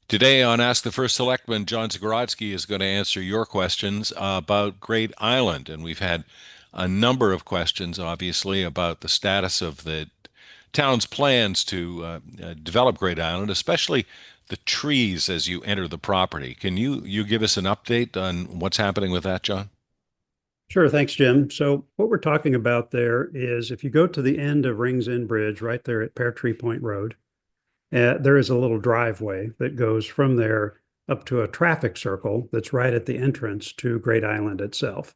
Today on Ask the First Selectman, John Zagrodzky is going to answer your questions about Great Island. And we've had a number of questions, obviously, about the status of the town's plans to develop Great Island, especially the trees as you enter the property. Can you give us an update on what's happening with that, John? Sure, thanks, Jim. So what we're talking about there is if you go to the end of Rings End Bridge, right there at Pear Tree Point Road, there is a little driveway that goes from there up to a traffic circle that's right at the entrance to Great Island itself.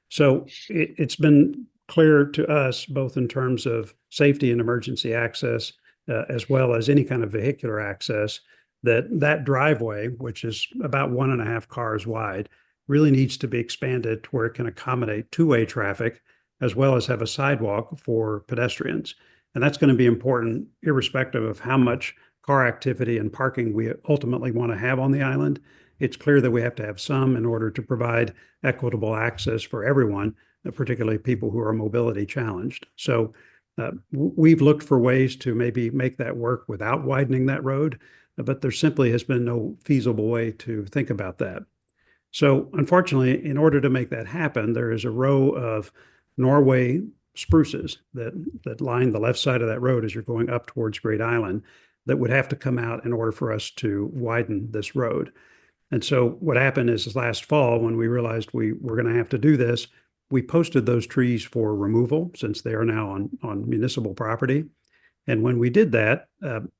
So it's been clear to us, both in terms of safety and emergency access, as well as any kind of vehicular access, that that driveway, which is about 1.5 cars wide, really needs to be expanded to where it can accommodate two-way traffic, as well as have a sidewalk for pedestrians. And that's going to be important irrespective of how much car activity and parking we ultimately want to have on the island. It's clear that we have to have some in order to provide equitable access for everyone, particularly people who are mobility challenged. So we've looked for ways to maybe make that work without widening that road, but there simply has been no feasible way to think about that. So unfortunately, in order to make that happen, there is a row of Norway spruces that line the left side of that road as you're going up towards Great Island that would have to come out in order for us to widen this road. And so what happened is last fall, when we realized we were going to have to do this, we posted those trees for removal since they are now on municipal property. And when we did that,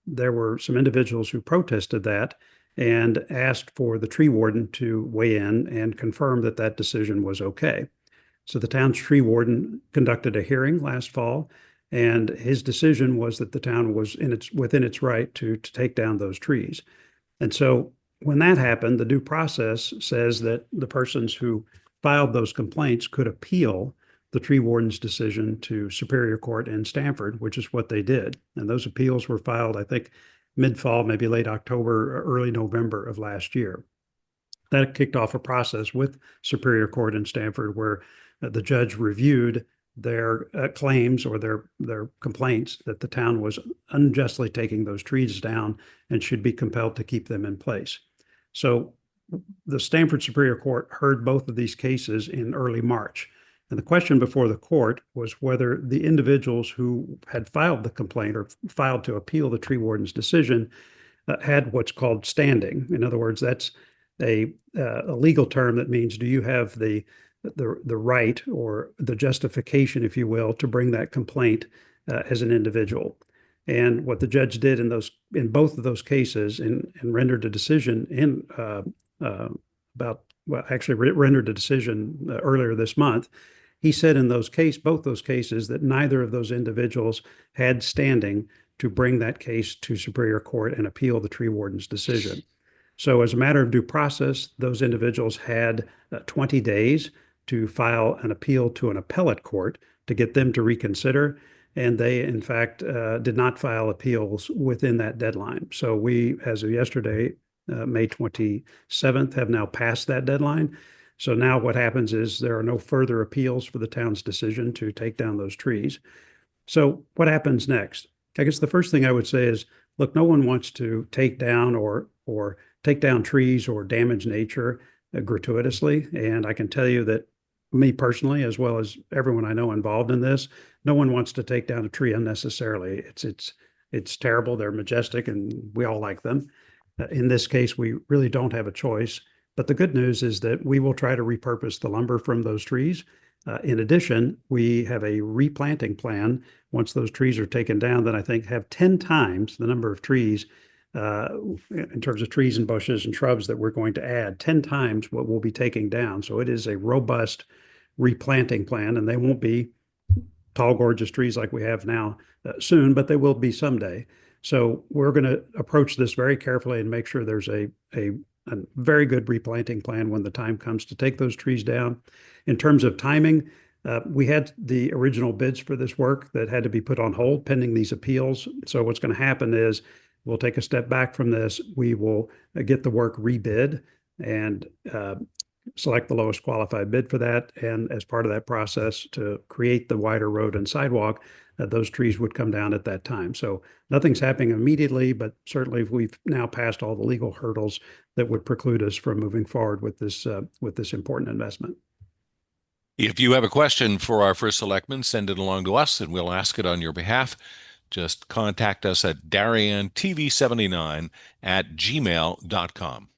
there were some individuals who protested that and asked for the tree warden to weigh in and confirm that that decision was okay. So the town's tree warden conducted a hearing last fall, and his decision was that the town was within its right to take down those trees. And so when that happened, the due process says that the persons who filed those complaints could appeal the tree warden's decision to Superior Court in Stamford, which is what they did. And those appeals were filed, I think, mid-fall, maybe late October or early November of last year. That kicked off a process with Superior Court in Stamford where the judge reviewed their claims or their complaints that the town was unjustly taking those trees down and should be compelled to keep them in place. So the Stamford Superior Court heard both of these cases in early March. And the question before the court was whether the individuals who had filed the complaint or filed to appeal the tree warden's decision had what's called standing. In other words, that's a legal term that means do you have the right or the justification, if you will, to bring that complaint as an individual. And what the judge did in both of those cases and rendered a decision rendered a decision earlier this month. He said in both those cases, that neither of those individuals had standing to bring that case to Superior Court and appeal the tree warden's decision. So as a matter of due process, those individuals had 20 days to file an appeal to an appellate court to get them to reconsider. And they, in fact, did not file appeals within that deadline. So we, as of yesterday, May 27th, have now passed that deadline. So now what happens is there are no further appeals for the town's decision to take down those trees. So what happens next? I guess the first thing I would say is, look, no one wants to take down or take down trees or damage nature gratuitously. And I can tell you that me personally, as well as everyone I know involved in this, no one wants to take down a tree unnecessarily. It's terrible. They're majestic, and we all like them. In this case, we really don't have a choice. But the good news is that we will try to repurpose the lumber from those trees. In addition, we have a replanting plan once those trees are taken down that I think have 10 times the number of trees in terms of trees and bushes and shrubs that we're going to add, 10 times what we'll be taking down. So it is a robust replanting plan, and they won't be tall, gorgeous trees like we have now soon, but they will be someday. So we're going to approach this very carefully and make sure there's a very good replanting plan when the time comes to take those trees down. In terms of timing, we had the original bids for this work that had to be put on hold pending these appeals. So what's going to happen is we'll take a step back from this. We will get the work rebid and select the lowest qualified bid for that. And as part of that process to create the wider road and sidewalk, those trees would come down at that time. So nothing's happening immediately, but certainly we've now passed all the legal hurdles that would preclude us from moving forward with this important investment. If you have a question for our first selectman, send it along to us and we'll ask it on your behalf. Just contact us at DarianTV79 at gmail.com.